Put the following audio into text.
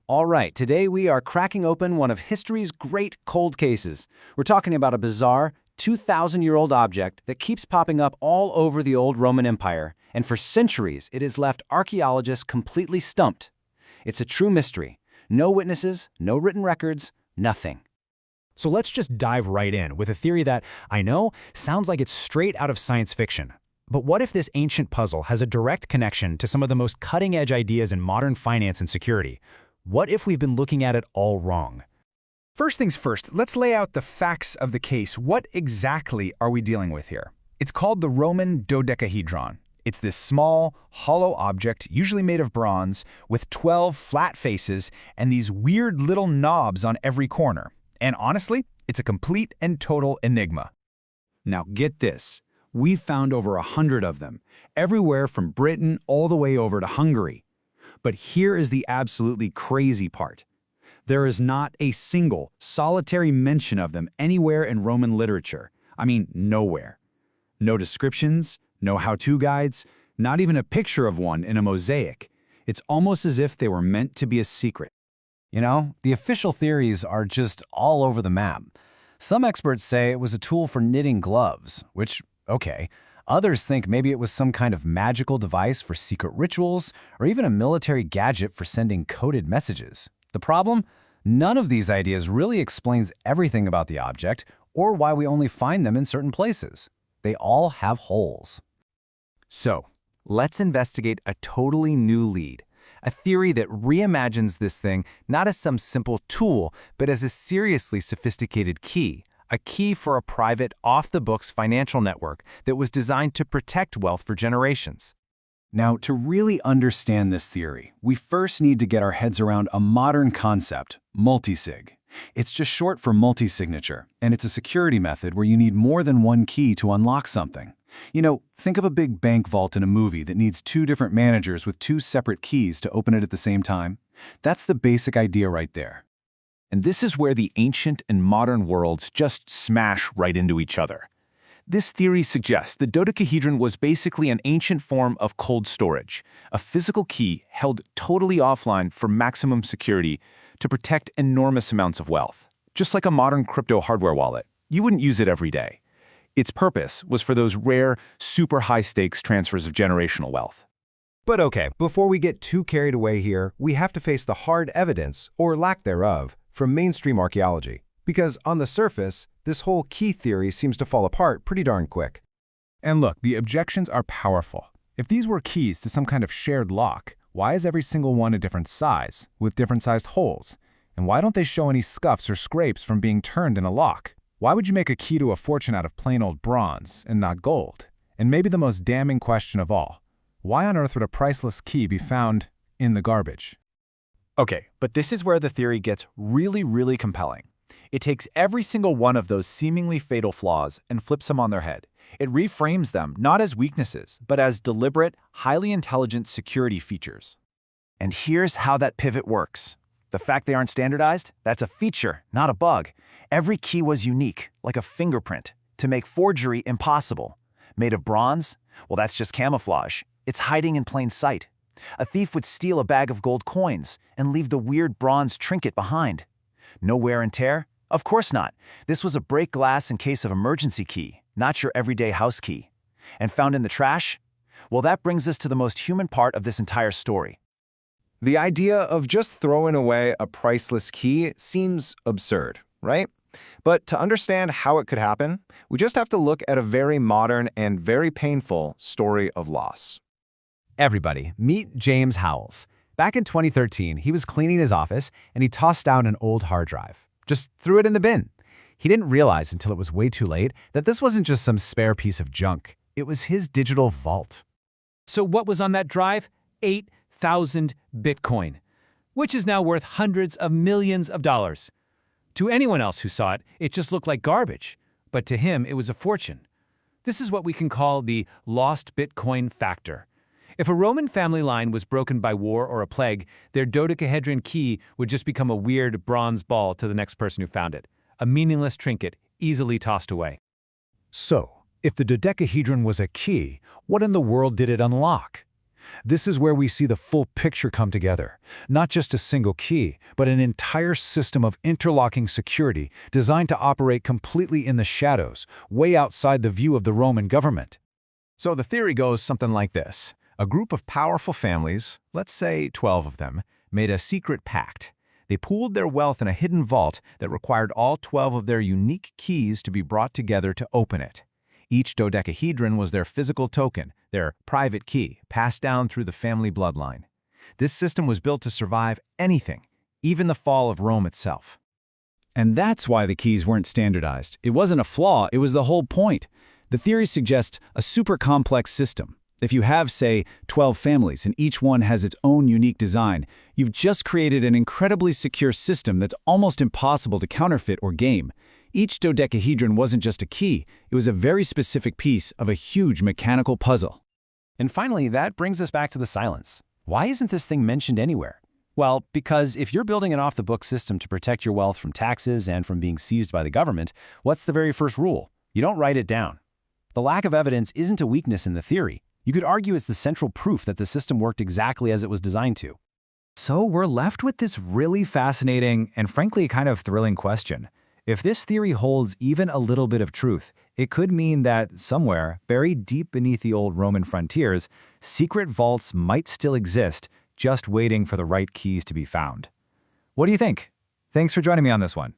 All right, today we are cracking open one of history's great cold cases. We're talking about a bizarre, 2,000-year-old object that keeps popping up all over the old Roman Empire, and for centuries it has left archaeologists completely stumped. It's a true mystery. No witnesses, no written records, nothing. So let's just dive right in with a theory that, I know, sounds like it's straight out of science fiction. But what if this ancient puzzle has a direct connection to some of the most cutting-edge ideas in modern finance and security? What if we've been looking at it all wrong? First things first, let's lay out the facts of the case. What exactly are we dealing with here? It's called the Roman Dodecahedron. It's this small, hollow object, usually made of bronze, with 12 flat faces and these weird little knobs on every corner. And honestly, it's a complete and total enigma. Now get this. We've found over 100 of them, everywhere from Britain all the way over to Hungary. But here is the absolutely crazy part. There is not a single, solitary mention of them anywhere in Roman literature. I mean, nowhere. No descriptions, no how-to guides, not even a picture of one in a mosaic. It's almost as if they were meant to be a secret. You know, the official theories are just all over the map. Some experts say it was a tool for knitting gloves, which, okay. Others think maybe it was some kind of magical device for secret rituals, or even a military gadget for sending coded messages. The problem? None of these ideas really explains everything about the object, or why we only find them in certain places. They all have holes. So, let's investigate a totally new lead. A theory that reimagines this thing not as some simple tool, but as a seriously sophisticated key. A key for a private, off-the-books financial network that was designed to protect wealth for generations. Now, to really understand this theory, we first need to get our heads around a modern concept, multisig. It's just short for multi-signature, and it's a security method where you need more than one key to unlock something. You know, think of a big bank vault in a movie that needs two different managers with two separate keys to open it at the same time. That's the basic idea right there. And this is where the ancient and modern worlds just smash right into each other. This theory suggests the dodecahedron was basically an ancient form of cold storage, a physical key held totally offline for maximum security to protect enormous amounts of wealth. Just like a modern crypto hardware wallet, you wouldn't use it every day. Its purpose was for those rare, super high-stakes transfers of generational wealth. But okay, before we get too carried away here, we have to face the hard evidence, or lack thereof, from mainstream archaeology. Because on the surface, this whole key theory seems to fall apart pretty darn quick. And look, the objections are powerful. If these were keys to some kind of shared lock, why is every single one a different size, with different sized holes? And why don't they show any scuffs or scrapes from being turned in a lock? Why would you make a key to a fortune out of plain old bronze and not gold? And maybe the most damning question of all, why on earth would a priceless key be found in the garbage? Okay, but this is where the theory gets really compelling. It takes every single one of those seemingly fatal flaws and flips them on their head. It reframes them not as weaknesses, but as deliberate, highly intelligent security features. And here's how that pivot works. The fact they aren't standardized, that's a feature, not a bug. Every key was unique, like a fingerprint, to make forgery impossible. Made of bronze? Well, that's just camouflage. It's hiding in plain sight. A thief would steal a bag of gold coins and leave the weird bronze trinket behind. No wear and tear? Of course not. This was a break glass in case of emergency key, not your everyday house key. And found in the trash? Well, that brings us to the most human part of this entire story. The idea of just throwing away a priceless key seems absurd, right? But to understand how it could happen, we just have to look at a very modern and very painful story of loss. Everybody, meet James Howells. Back in 2013, he was cleaning his office and he tossed out an old hard drive. Just threw it in the bin. He didn't realize until it was way too late that this wasn't just some spare piece of junk. It was his digital vault. So what was on that drive? 8,000 Bitcoin, which is now worth hundreds of millions of dollars. To anyone else who saw it, it just looked like garbage. But to him, it was a fortune. This is what we can call the lost Bitcoin factor. If a Roman family line was broken by war or a plague, their dodecahedron key would just become a weird bronze ball to the next person who found it, a meaningless trinket easily tossed away. So, if the dodecahedron was a key, what in the world did it unlock? This is where we see the full picture come together. Not just a single key, but an entire system of interlocking security designed to operate completely in the shadows, way outside the view of the Roman government. So the theory goes something like this. A group of powerful families, let's say 12 of them, made a secret pact. They pooled their wealth in a hidden vault that required all 12 of their unique keys to be brought together to open it. Each dodecahedron was their physical token, their private key, passed down through the family bloodline. This system was built to survive anything, even the fall of Rome itself. And that's why the keys weren't standardized. It wasn't a flaw, it was the whole point. The theory suggests a super complex system. If you have, say, 12 families and each one has its own unique design, you've just created an incredibly secure system that's almost impossible to counterfeit or game. Each dodecahedron wasn't just a key, it was a very specific piece of a huge mechanical puzzle. And finally, that brings us back to the silence. Why isn't this thing mentioned anywhere? Well, because if you're building an off-the-book system to protect your wealth from taxes and from being seized by the government, what's the very first rule? You don't write it down. The lack of evidence isn't a weakness in the theory. You could argue it's the central proof that the system worked exactly as it was designed to. So we're left with this really fascinating and frankly kind of thrilling question. If this theory holds even a little bit of truth, it could mean that somewhere, buried deep beneath the old Roman frontiers, secret vaults might still exist, just waiting for the right keys to be found. What do you think? Thanks for joining me on this one.